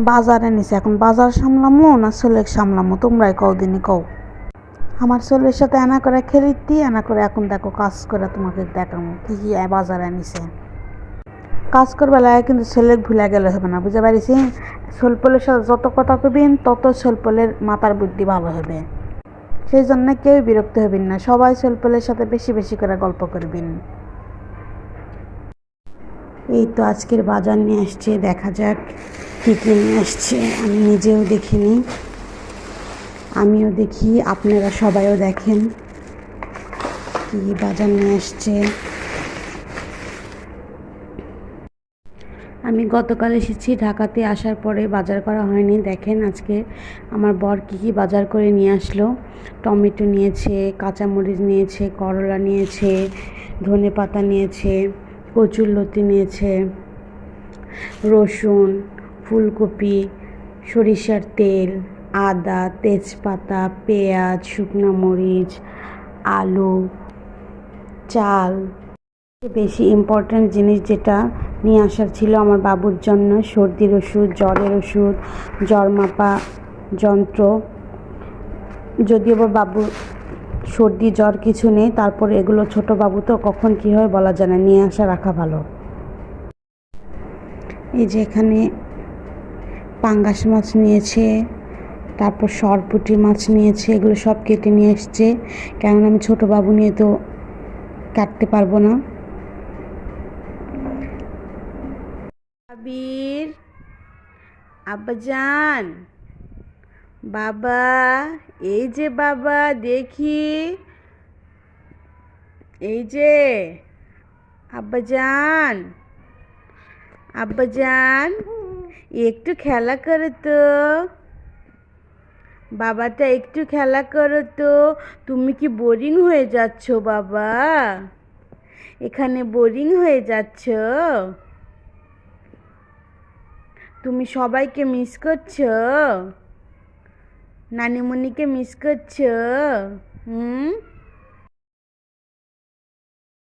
বাজারে নিছে, এখন বাজার সামলামো না ছেলেকে সামলামো? তোমরাই কও দিনই কও। আমার ছেলের সাথে এনা করে খেলিতি, এনা করে এখন দেখো কাজ করে তোমাকে দেখামো কি কি বাজারে নিছে। কাজ করবে লাগে কিন্তু ছেলে ভুলে গেলে হবে না, বুঝতে পারিছি? ছেলেপেলের সাথে যত কথা কবিন তত ছেলেপেলের মাথার বুদ্ধি ভালো হবে। সেই জন্য কেউ বিরক্ত হবেন না, সবাই ছেলেপেলের সাথে বেশি বেশি করে গল্প করবেন। এই তো আজকের বাজার নিয়ে আসছে, দেখা যাক কী কী নিয়ে আসছে। আমি নিজেও দেখিনি, আমিও দেখি, আপনারা সবাইও দেখেন কি বাজার নিয়ে আসছে। আমি গতকাল এসেছি, ঢাকাতে আসার পরে বাজার করা হয়নি। দেখেন আজকে আমার বর কী কী বাজার করে নিয়ে আসলো। টমেটো নিয়েছে, কাঁচামরিচ নিয়েছে, করলা নিয়েছে, ধনেপাতা নিয়েছে, কচুরলতি নিয়েছে, রসুন, ফুলকপি, সরিষার তেল, আদা, তেজপাতা, পেঁয়াজ, শুকনো মরিচ, আলু, চাল। বেশি ইম্পর্ট্যান্ট জিনিস যেটা নিয়ে আসার ছিল আমার বাবুর জন্য, সর্দির ওষুধ, জ্বরের ওষুধ, জ্বর মাপা যন্ত্র। যদিও বা বাবুর সর্দি জ্বর কিছু নেই, তারপর এগুলো ছোট বাবু তো কখন কী হয় বলা যায় না, নিয়ে আসা রাখা ভালো। এই যে এখানে পাঙ্গাস মাছ নিয়েছে, তারপর সরপুঁটি মাছ নিয়েছে, এগুলো সব কেটে নিয়ে এসছে, কেননা আমি ছোট বাবু নিয়ে তো কাটতে পারবো না। আবির, আব্বাজান, বাবা, এই যে বাবা দেখি, এই যে আব্বাজান, আব্বাজান একটু খেলা করো তো, বাবাটা একটু খেলা করো তো। তুমি কি বোরিং হয়ে যাচ্ছ বাবা? এখানে বোরিং হয়ে যাচ্ছ? তুমি সবাইকে মিস করছো? নানিমণিকে মিস করছো? হুম।